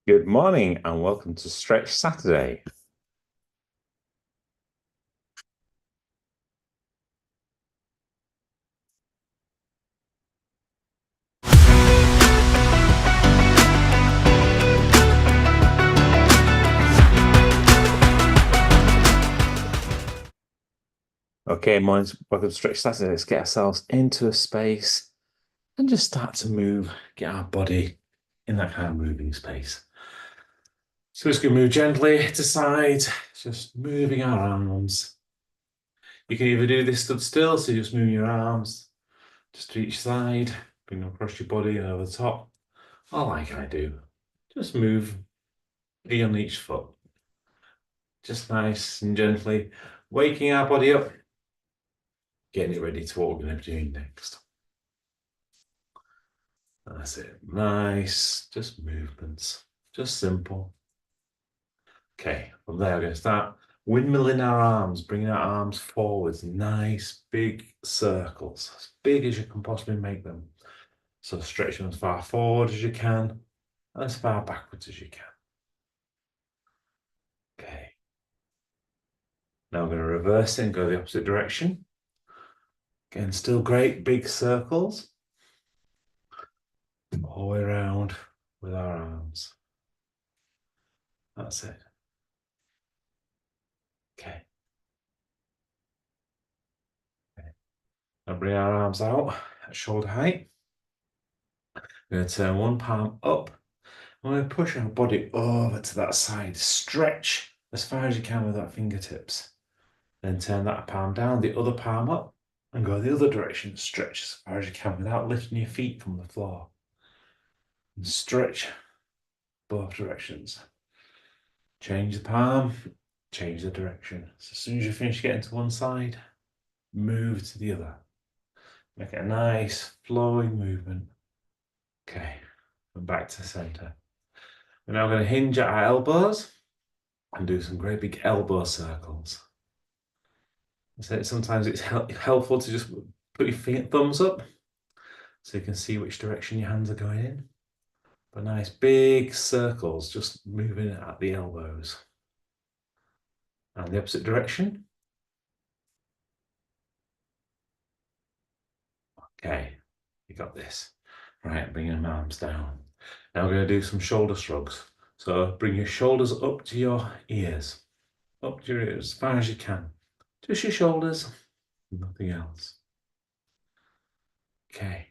Good morning and welcome to Stretch Saturday. Okay, morning, welcome to Stretch Saturday. Let's get ourselves into a space and just start to move, get our body in that kind of moving space. So we're just going to move gently to side, just moving our arms. You can either do this stood still, so you're just moving your arms just to each side, bring them across your body and over the top, or like I do, just move on each foot. Just nice and gently waking our body up, getting it ready to what we're going to be doing next. That's it. Nice, just movements, just simple. Okay, from there we're going to start windmilling our arms, bringing our arms forwards, nice big circles, as big as you can possibly make them. So stretch them as far forward as you can, and as far backwards as you can. Okay. Now we're going to reverse it and go the opposite direction. Again, still great big circles. All the way around with our arms. That's it. Okay. Now bring our arms out at shoulder height. We're going to turn one palm up. We're going to push our body over to that side. Stretch as far as you can with that fingertips. Then turn that palm down, the other palm up, and go the other direction. Stretch as far as you can without lifting your feet from the floor. And stretch both directions. Change the palm, change the direction. So as soon as you finish getting to one side, move to the other. Make it a nice flowing movement. Okay, and back to center. We're now going to hinge at our elbows and do some great big elbow circles. So sometimes it's helpful to just put your thumbs up so you can see which direction your hands are going in. But nice big circles, just moving at the elbows. And the opposite direction. Okay, you got this. Right, bringing my arms down. Now we're going to do some shoulder shrugs. So bring your shoulders up to your ears. Up to your ears as far as you can. Just your shoulders, nothing else. Okay.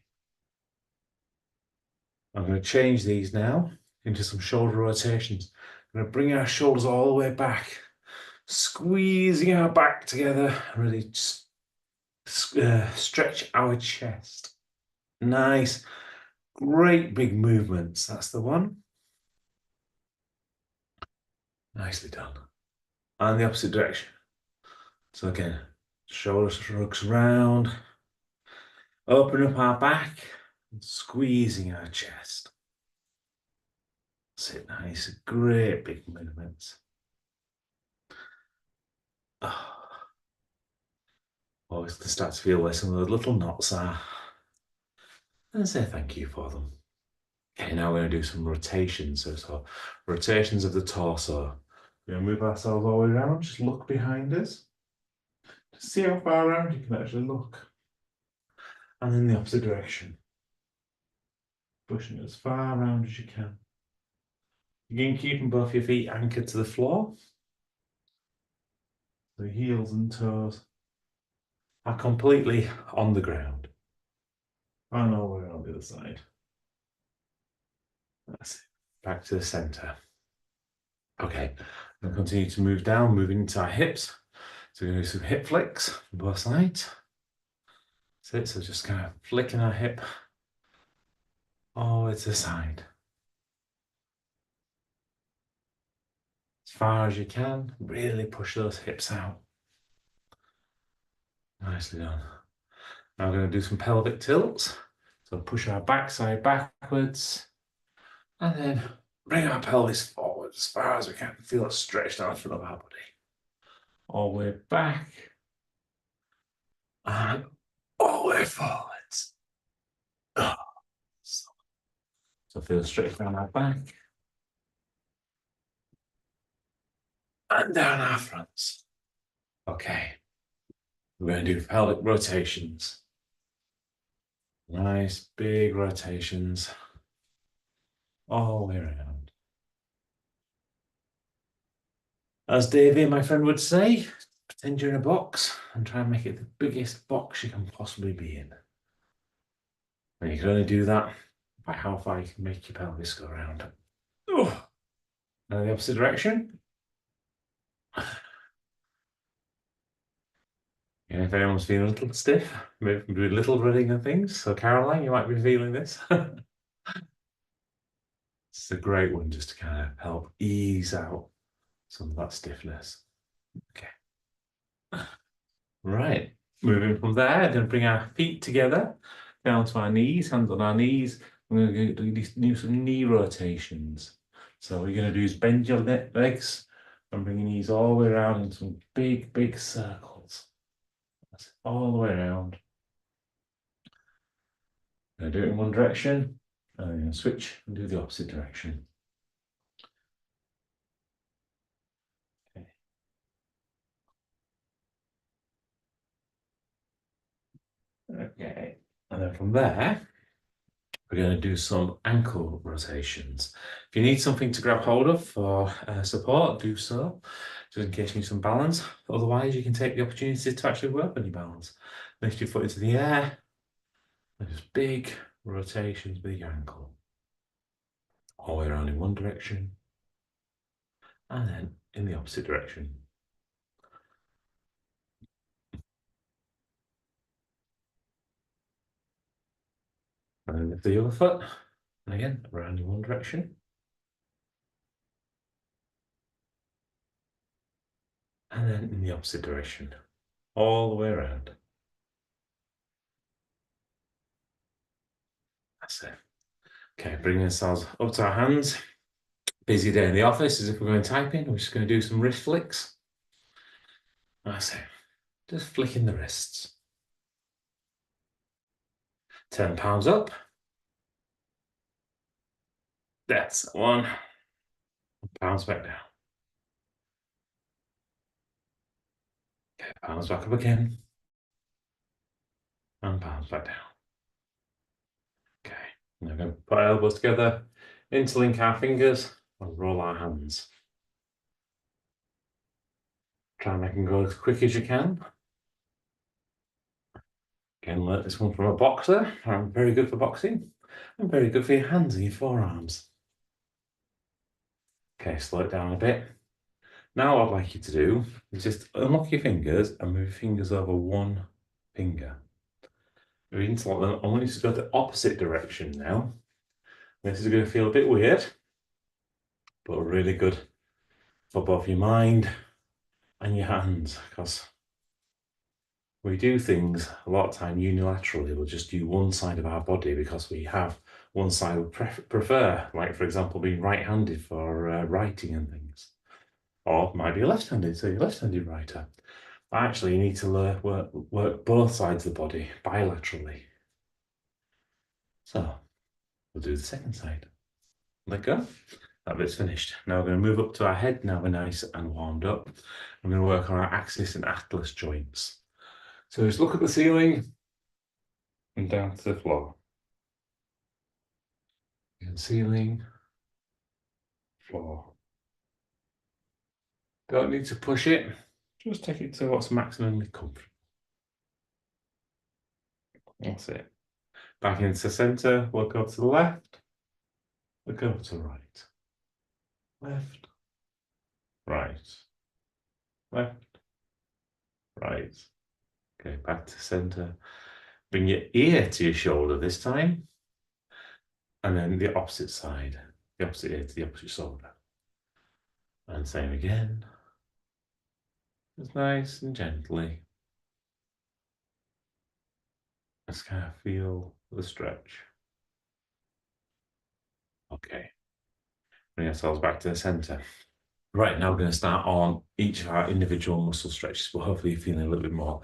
I'm going to change these now into some shoulder rotations. I'm going to bring our shoulders all the way back, squeezing our back together, really stretch our chest. Nice, great big movements. That's the one. Nicely done. And the opposite direction. So again, shoulder shrugs round, open up our back, and squeezing our chest. That's it, nice, great big movements. Always to start to feel where some of those little knots are. And say thank you for them. Okay, now we're going to do some rotations. So rotations of the torso. We're going to move ourselves all the way around, just look behind us. Just see how far around you can actually look. And then the opposite direction. Pushing as far around as you can. Again, keeping both your feet anchored to the floor. The heels and toes are completely on the ground. And all the way on the other side. That's it. Back to the center. Okay, we'll continue to move down, moving into our hips. So we're going to do some hip flicks on both sides. That's it, so just kind of flicking our hip all the way to the side. As far as you can, really push those hips out. Nicely done. Now we're going to do some pelvic tilts. So push our backside backwards and then bring our pelvis forward as far as we can. Feel it stretched out in front of our body. All the way back and all the way forwards. So feel stretched down our back and down our fronts. Okay, we're going to do pelvic rotations. Nice big rotations all the way around. As Davey, my friend, would say, pretend you're in a box and try and make it the biggest box you can possibly be in. And you can only do that by how far you can make your pelvis go around. Oh. Now the opposite direction. And if anyone's feeling a little stiff, maybe do a little running and things. So Caroline, you might be feeling this. It's a great one just to kind of help ease out some of that stiffness. Okay. Right. Moving from there, we're going to bring our feet together, down to our knees, hands on our knees. We're going to do some knee rotations. So what we're going to do is bend your legs and bring your knees all the way around in some big, big circles. That's it, all the way around. I'm going to do it in one direction, and I'm going to switch and do the opposite direction. Okay. Okay, and then from there, we're going to do some ankle rotations. If you need something to grab hold of for support, do so, just in case you need some balance. Otherwise, you can take the opportunity to actually work on your balance. Lift your foot into the air, and just big rotations with your ankle. All the way around in one direction, and then in the opposite direction. And then lift the other foot, and again, around in one direction. And then in the opposite direction, all the way around. That's it. Okay, bringing ourselves up to our hands. Busy day in the office, as if we're going typing. We're just going to do some wrist flicks. That's it. Just flicking the wrists. 10 pounds up. That's one. Pounds back down. Okay, pounds back up again. And pounds back down. Okay, now we're going to put our elbows together, interlink our fingers, and roll our hands. Try and make them go as quick as you can. Again, learn this one from a boxer. I'm very good for boxing. I'm very good for your hands and your forearms. Okay, slow it down a bit. Now what I'd like you to do is just unlock your fingers and move your fingers over one finger. We interlock them. I want you to go the opposite direction now. This is going to feel a bit weird, but really good for both your mind and your hands, because we do things a lot of time unilaterally. We'll just do one side of our body because we have one side we prefer, like for example being right-handed for writing and things, or might be left-handed, so you're a left-handed writer. But actually, you need to work both sides of the body bilaterally. So we'll do the second side. Let go. That bit's finished. Now we're going to move up to our head. Now we're nice and warmed up. I'm going to work on our axis and atlas joints. So just look at the ceiling and down to the floor. And ceiling, floor. Don't need to push it. Just take it to what's maximally comfortable. That's it. Back into center. Look over to the left. Look over to the right. Left. Right. Left. Right. Okay, back to center. Bring your ear to your shoulder this time. And then the opposite side. The opposite ear to the opposite shoulder. And same again. Just nice and gently. Just kind of feel the stretch. Okay. Bring ourselves back to the center. Right, now we're going to start on each of our individual muscle stretches, but hopefully you're feeling a little bit more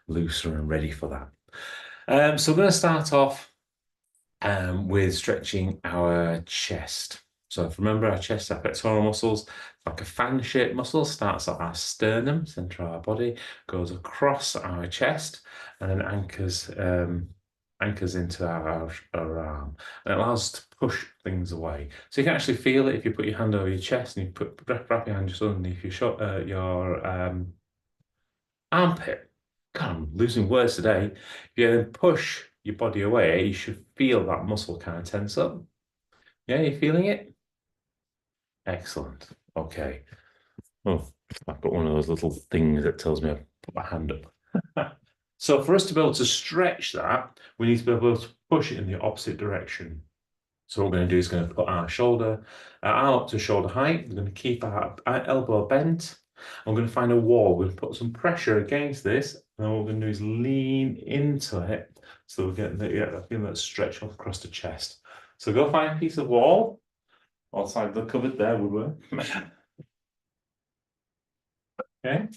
looser and ready for that. So we're going to start off with stretching our chest. So if you remember, our chest, our pectoral muscles, like a fan-shaped muscle, starts at our sternum, center of our body, goes across our chest, and then anchors into our arm, and it allows us to push things away. So you can actually feel it if you put your hand over your chest and you wrap your hand just underneath your armpit. God, I'm losing words today. If you then push your body away, you should feel that muscle kind of tense up. Yeah, you feeling it? Excellent. Okay. Oh, I've got one of those little things that tells me I've put my hand up. So for us to be able to stretch that, we need to be able to push it in the opposite direction. So what we're going to do is going to put our arm up to shoulder height. We're going to keep our elbow bent. I'm going to find a wall. We're going to put some pressure against this. And then what we're going to do is lean into it. So we're getting that feeling that stretch off across the chest. So go find a piece of wall. Outside the cupboard there would work. Okay.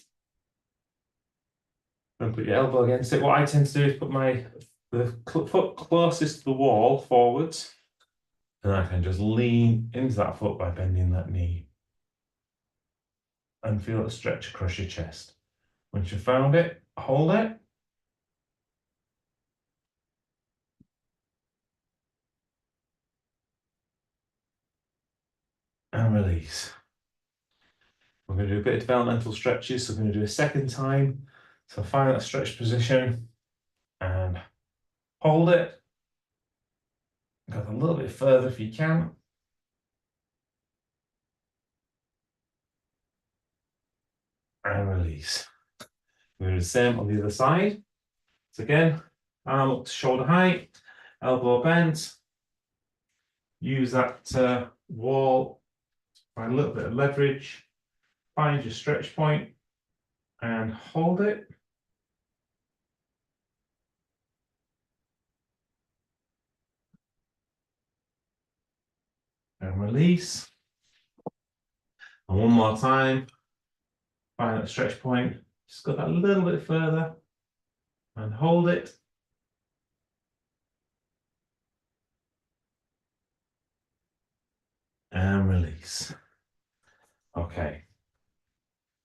And put your elbow against it. What I tend to do is put the foot closest to the wall forwards. And I can just lean into that foot by bending that knee. And feel it stretch across your chest. Once you've found it, hold it. And release. We're going to do a bit of developmental stretches. So we're going to do a second time. So find that stretch position and hold it. Go a little bit further if you can. And release. We're going to do the same on the other side. So again, arm up to shoulder height, elbow bent. Use that wall, find a little bit of leverage, find your stretch point and hold it. And release. And one more time, find that stretch point, just go that a little bit further and hold it. And release. Okay,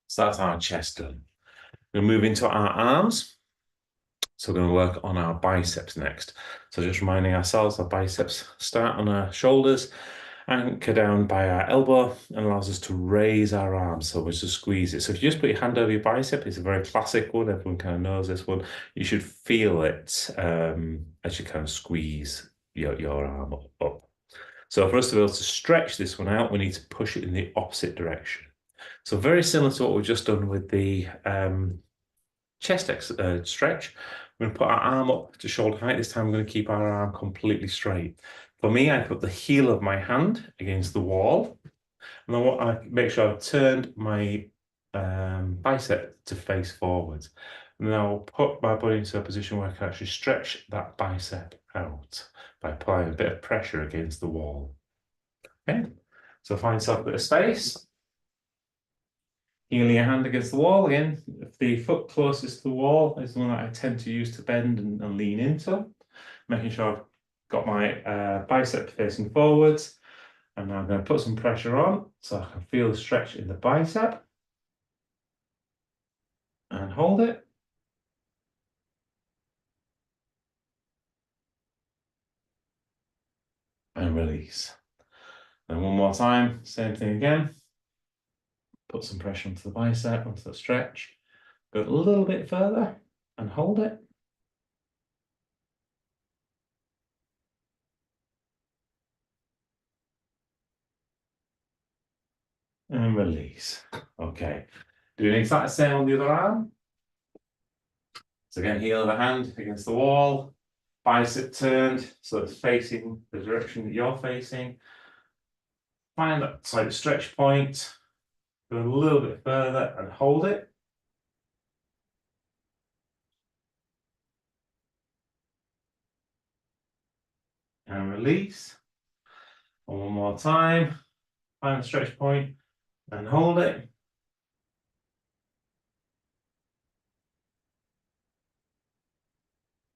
so that's our chest done. We'll move into our arms. So we're going to work on our biceps next. So just reminding ourselves, our biceps start on our shoulders, anchor down by our elbow, and allows us to raise our arms. So we just squeeze it. So if you just put your hand over your bicep, it's a very classic one. Everyone kind of knows this one. You should feel it as you kind of squeeze your arm up. So for us to be able to stretch this one out, we need to push it in the opposite direction. So very similar to what we've just done with the chest stretch. We're going to put our arm up to shoulder height. This time we're going to keep our arm completely straight. For me, I put the heel of my hand against the wall. And then I make sure I've turned my bicep to face forwards. And then I'll put my body into a position where I can actually stretch that bicep out by applying a bit of pressure against the wall. Okay, so find yourself a bit of space. Heeling your hand against the wall again. If the foot closest to the wall is the one that I tend to use to bend and lean into, making sure I've got my bicep facing forwards. And now I'm going to put some pressure on so I can feel the stretch in the bicep. And hold it. And release. And one more time, same thing again. Put some pressure onto the bicep, onto the stretch. Go a little bit further and hold it. And release. Okay. Do the exact same on the other arm. So again, heel of the hand against the wall, bicep turned so it's facing the direction that you're facing. Find that slight stretch point, go a little bit further and hold it. And release. And one more time, find the stretch point and hold it.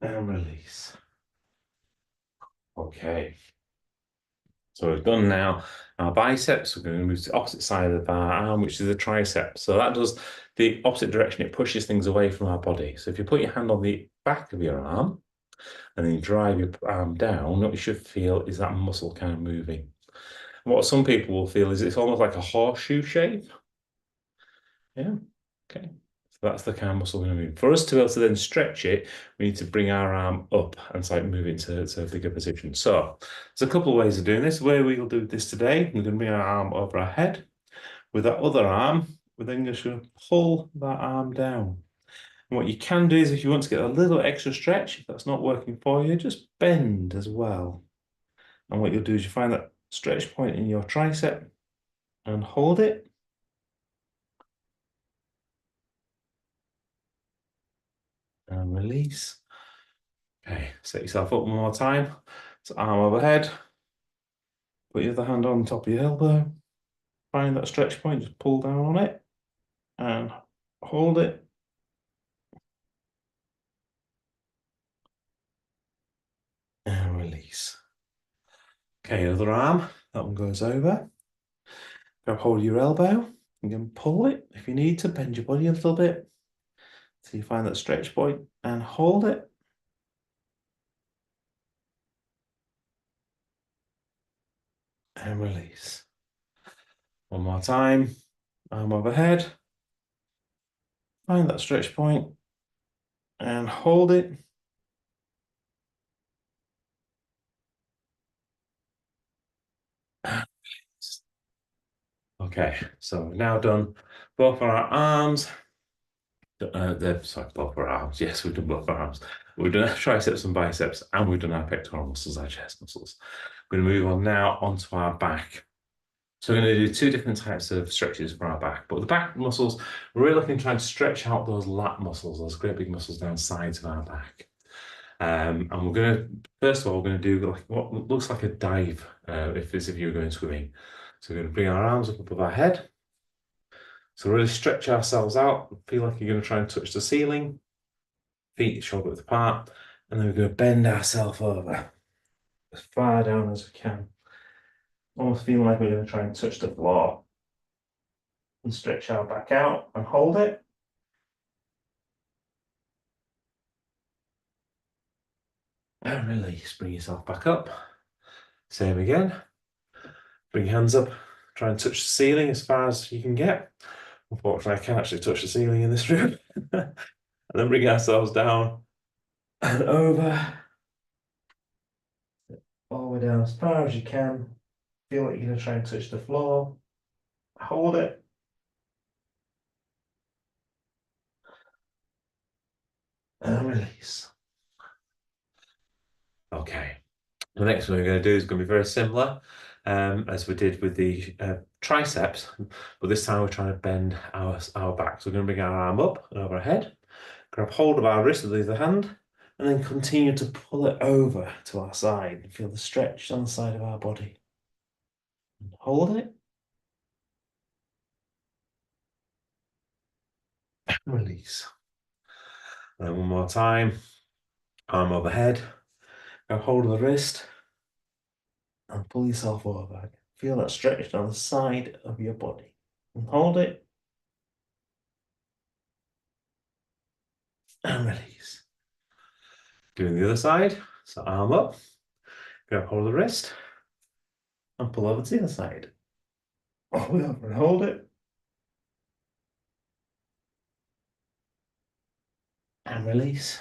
And release. Okay. So we've done now our biceps. We're going to move to the opposite side of our arm, which is the tricep. So that does the opposite direction. It pushes things away from our body. So if you put your hand on the back of your arm and then you drive your arm down, what you should feel is that muscle kind of moving. And what some people will feel is it's almost like a horseshoe shape. Yeah, okay. So that's the kind of muscle we're going to move. For us to be able to then stretch it, we need to bring our arm up and start moving to a bigger position. So there's a couple of ways of doing this. The way we'll do this today, we're going to bring our arm over our head. With that other arm, we're then just going to pull that arm down. And what you can do is if you want to get a little extra stretch, if that's not working for you, just bend as well. And what you'll do is you find that stretch point in your tricep and hold it. And release. Okay, set yourself up one more time. So arm overhead. Put your other hand on top of your elbow. Find that stretch point, just pull down on it and hold it. And release. Okay, other arm, that one goes over. Grab hold of your elbow. You can pull it if you need to, bend your body a little bit. So you find that stretch point and hold it. And release. One more time. Arm overhead. Find that stretch point and hold it. And release. Okay, so we've now done both our arms. Sorry, both our arms. Yes, we've done both our arms. We've done our triceps and biceps, and we've done our pectoral muscles, our chest muscles. We're going to move on now onto our back. So we're going to do two different types of stretches for our back. But the back muscles, we're really looking to try and stretch out those lat muscles, those great big muscles down sides of our back. And we're going to, first of all, we're going to do like what looks like a dive, if you were going swimming. So we're going to bring our arms up above our head. So really stretch ourselves out. Feel like you're going to try and touch the ceiling. Feet shoulder width apart. And then we're going to bend ourselves over as far down as we can. Almost feeling like we're going to try and touch the floor. And stretch our back out and hold it. And release. Bring yourself back up. Same again. Bring your hands up. Try and touch the ceiling as far as you can get. Unfortunately, I can't actually touch the ceiling in this room. And then bring ourselves down and over. All the way down as far as you can. Feel like you're going to try and touch the floor. Hold it. And release. Okay. The next one we're going to do is going to be very similar as we did with the triceps, but this time we're trying to bend our back. So we're going to bring our arm up and over our head, grab hold of our wrist with the other hand, and then continue to pull it over to our side and feel the stretch on the side of our body. And hold it. And release. And then one more time, arm overhead, grab hold of the wrist, and pull yourself over. Feel that stretch down the side of your body. And hold it. And release. Doing the other side. So arm up, grab hold of the wrist, and pull over to the other side. All the way over and hold it. And release.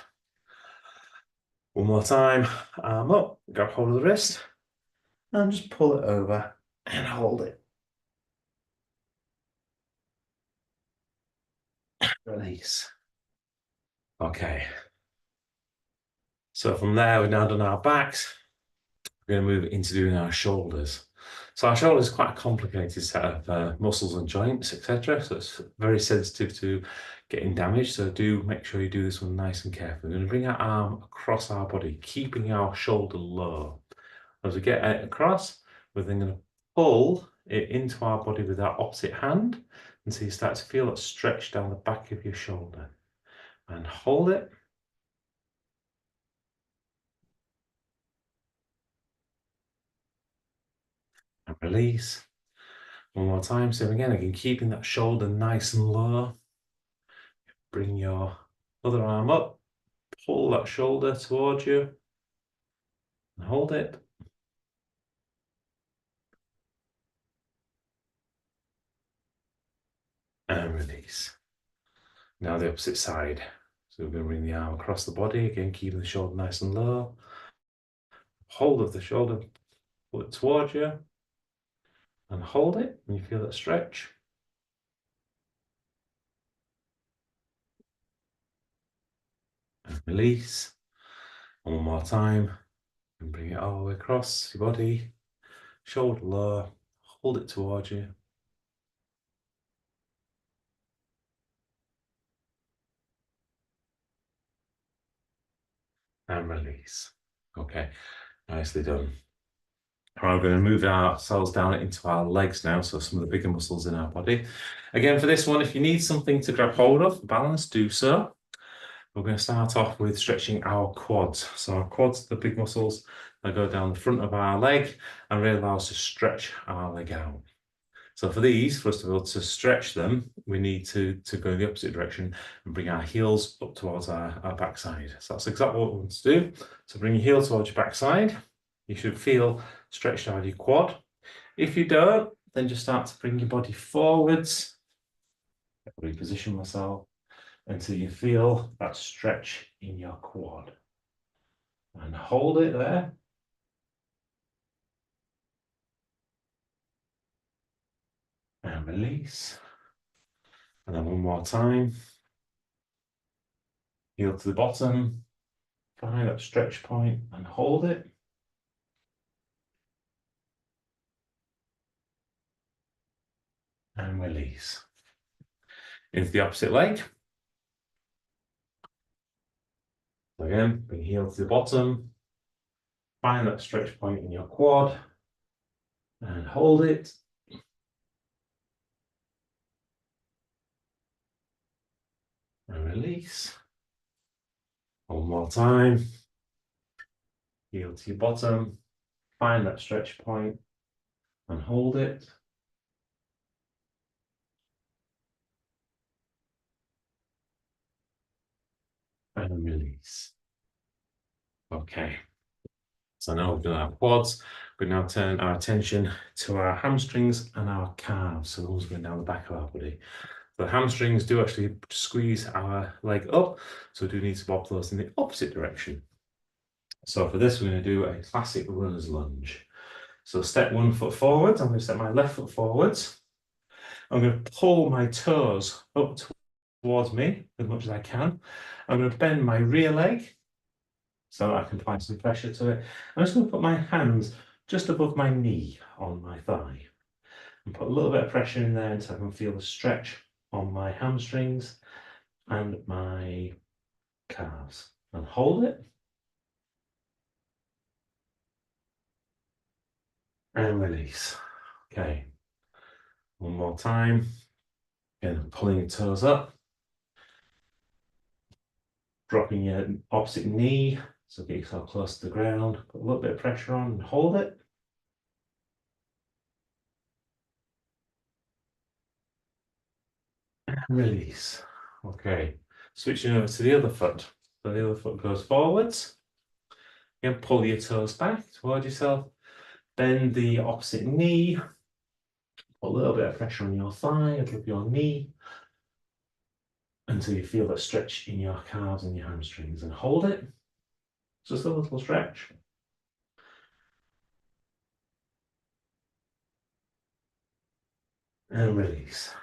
One more time. Arm up, grab hold of the wrist, and just pull it over and hold it. Release. Okay. So from there, we've now done our backs. We're going to move into doing our shoulders. So our shoulders is quite a complicated set of muscles and joints, etc. So it's very sensitive to getting damaged. So do make sure you do this one nice and carefully. We're going to bring our arm across our body, keeping our shoulder low. As we get it across, we're then going to pull it into our body with our opposite hand. And so you start to feel that stretch down the back of your shoulder. And hold it. And release. One more time. So again, keeping that shoulder nice and low. Bring your other arm up, pull that shoulder towards you, and hold it. And release. Now the opposite side. So we're going to bring the arm across the body, again, keeping the shoulder nice and low. Hold of the shoulder, pull it towards you, and hold it, and you feel that stretch. And release. And one more time. And bring it all the way across your body, shoulder low, hold it towards you. And release. Okay, nicely done. Right, we're going to move ourselves down into our legs now, so some of the bigger muscles in our body. Again, for this one, if you need something to grab hold of, balance, do so. We're going to start off with stretching our quads. So our quads, the big muscles that go down the front of our leg and really allow us to stretch our leg out. So for these, first of all, to stretch them, we need to go in the opposite direction and bring our heels up towards our backside. So that's exactly what we want to do. So bring your heel towards your backside. You should feel stretched out of your quad. If you don't, then just start to bring your body forwards. Reposition myself until you feel that stretch in your quad. And hold it there. And release. And then one more time. Heel to the bottom. Find that stretch point and hold it. And release. Into the opposite leg. So again, bring heel to the bottom. Find that stretch point in your quad. And hold it. And release. One more time. Heel to your bottom. Find that stretch point and hold it. And release. Okay. So now we've done our quads. We now turn our attention to our hamstrings and our calves. So those going down the back of our body. The hamstrings do actually squeeze our leg up, so we do need to bob those in the opposite direction. So for this, we're going to do a classic runner's lunge. So step 1 foot forwards. I'm going to step my left foot forwards. I'm going to pull my toes up towards me as much as I can. I'm going to bend my rear leg so I can apply some pressure to it. I'm just going to put my hands just above my knee on my thigh and put a little bit of pressure in there until I can feel the stretch on my hamstrings and my calves. And hold it. And release. Okay. One more time. Again, pulling your toes up. Dropping your opposite knee. So get yourself close to the ground. Put a little bit of pressure on and hold it. And release. Okay. Switching over to the other foot. So the other foot goes forwards. Again, pull your toes back towards yourself. Bend the opposite knee. Put a little bit of pressure on your thigh, above your knee, until you feel that stretch in your calves and your hamstrings, and hold it. Just a little stretch. And release.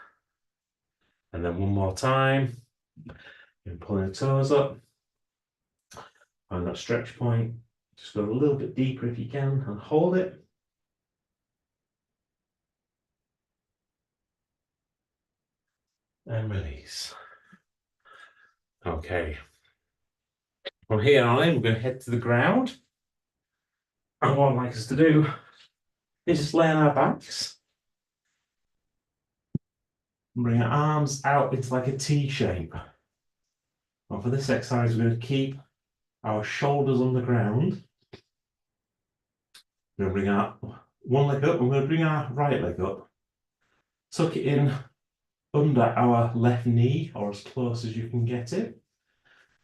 And then one more time. And pulling the toes up. Find that stretch point. Just go a little bit deeper if you can and hold it. And release. Okay. From here on in, we're going to head to the ground. And what I'd like us to do is just lay on our backs. And bring our arms out into like a T shape. And for this exercise, we're going to keep our shoulders on the ground. We're going to bring our one leg up. We're going to bring our right leg up. tuck it in under our left knee, or as close as you can get it.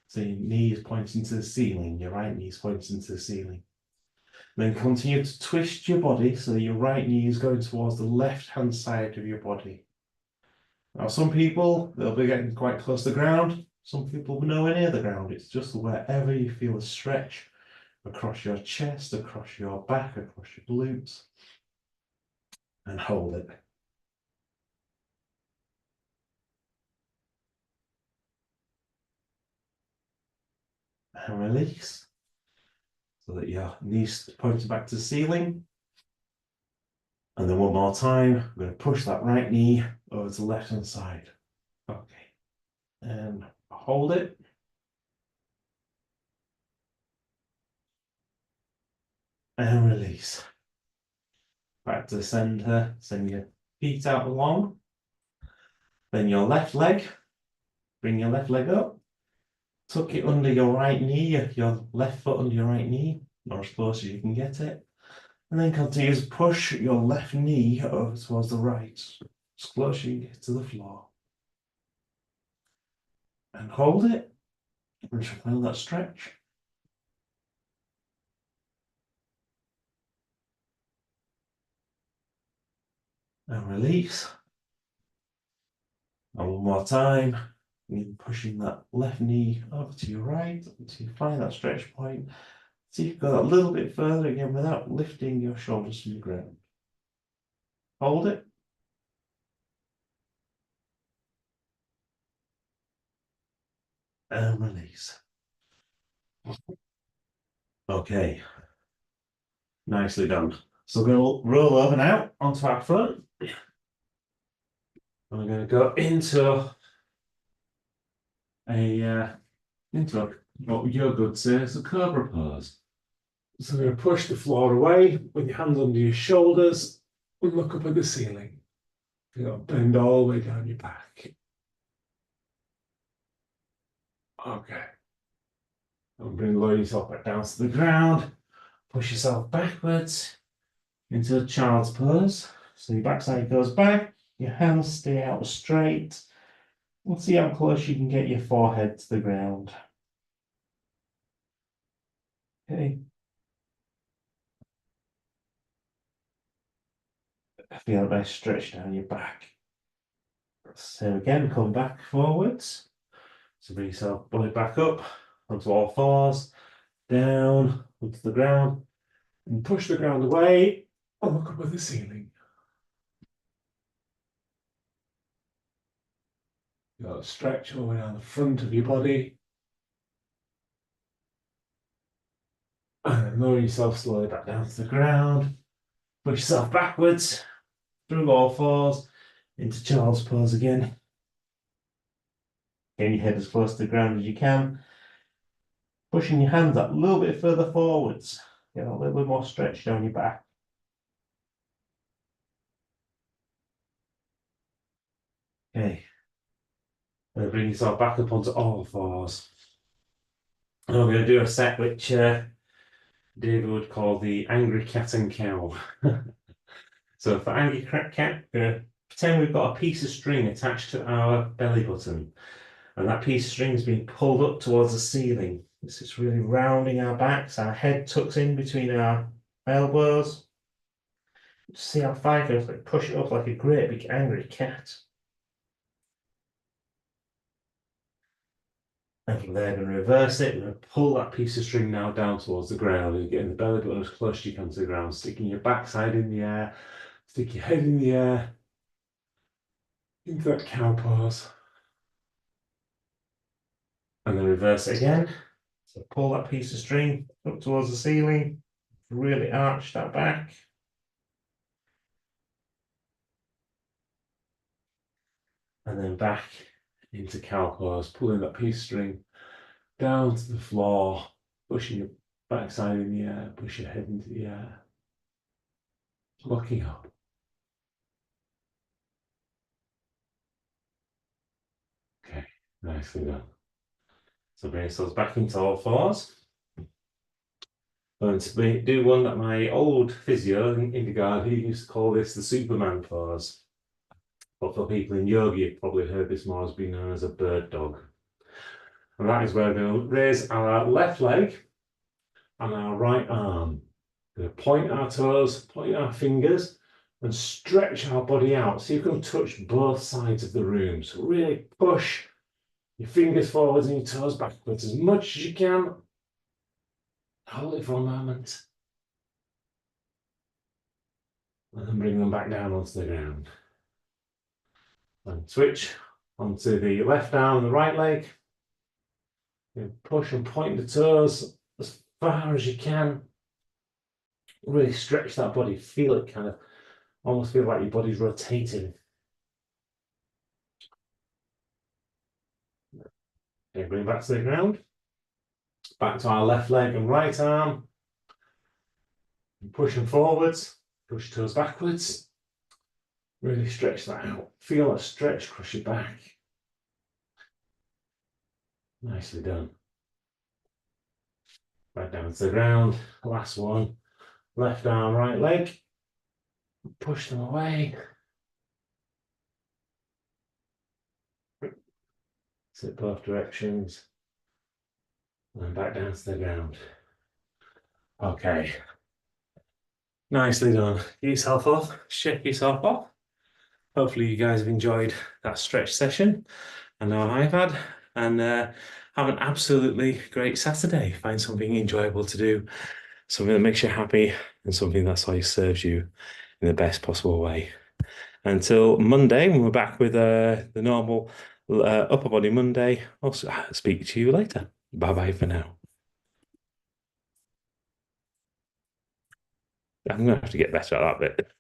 So your knee is pointing to the ceiling, your right knee is pointing to the ceiling. Then continue to twist your body so your right knee is going towards the left-hand side of your body. Now, some people, they'll be getting quite close to the ground. Some people will nowhere near the ground. It's just wherever you feel a stretch across your chest, across your back, across your glutes. And hold it. And release. So that your knees pointing back to the ceiling. And then one more time, I'm going to push that right knee over to the left-hand side. Okay. And hold it. And release. Back to the center. Send your feet out long. Then your left leg. Bring your left leg up. Tuck it under your right knee, your left foot under your right knee, or as close as you can get it. And then continue to push your left knee over towards the right, as close as you can get to the floor. And hold it, and feel that stretch. And release. And one more time, you're pushing that left knee over to your right until you find that stretch point. See if you go that little bit further again without lifting your shoulders from the ground. Hold it. And release. Okay. Nicely done. So we'll roll over now onto our foot. And we're going to go into what yoga would say is a cobra pose. So we're going to push the floor away with your hands under your shoulders and look up at the ceiling. You've got to bend all the way down your back. Okay. And lower yourself back down to the ground. Push yourself backwards into a child's pose. So your backside goes back, your hands stay out straight. We'll see how close you can get your forehead to the ground. Okay. Feel a nice stretch down your back. So again, come back forwards. So bring yourself body back up onto all fours, down onto the ground, and push the ground away and look up at the ceiling. You've got to stretch all the way down the front of your body. And lower yourself slowly back down to the ground. Push yourself backwards through all fours into child's pose again. Getting your head as close to the ground as you can. Pushing your hands up a little bit further forwards. Get a little bit more stretch down your back. Okay. And bring yourself back up onto all fours. And we're going to do a set which David would call the angry cat and cow. So for angry cat, we're going to pretend we've got a piece of string attached to our belly button. And that piece of string is being pulled up towards the ceiling. This is really rounding our backs. Our head tucks in between our elbows. Just see how far it goes, like push it up like a great big angry cat. And from there, we're going to reverse it. We're going to pull that piece of string now down towards the ground. You're getting the belly button as close as you can to the ground, sticking your backside in the air, stick your head in the air, into that cow pose. And then reverse it again. So pull that piece of string up towards the ceiling, really arch that back. And then back into cow pose, pulling that piece of string down to the floor, pushing your backside in the air, push your head into the air, looking up. Okay, nicely done. So bring yourselves back into all fours. Going to do one that my old physio in the garden, he used to call this the Superman pose. But for people in yoga, you've probably heard this more as being known as a bird dog. And that is where we're going to raise our left leg and our right arm. We're going to point our toes, point our fingers, and stretch our body out so you can touch both sides of the room. So really push your fingers forwards and your toes backwards as much as you can. Hold it for a moment. And then bring them back down onto the ground. And switch onto the left arm and the right leg. You push and point the toes as far as you can. Really stretch that body. Feel it kind of, almost feel like your body's rotating. Okay, bring back to the ground. Back to our left leg and right arm. Push them forwards. Push toes backwards. Really stretch that out. Feel that stretch across your back. Nicely done. Back down to the ground. Last one. Left arm, right leg. Push them away. Sit both directions. And back down to the ground. Okay. Nicely done. Get yourself off. Shake yourself off. Hopefully you guys have enjoyed that stretch session. I know I've had. And have an absolutely great Saturday. Find something enjoyable to do. Something that makes you happy. And something that serves you in the best possible way. Until Monday, when we're back with the normal upper body Monday, I'll speak to you later. Bye-bye for now. I'm going to have to get better at that bit.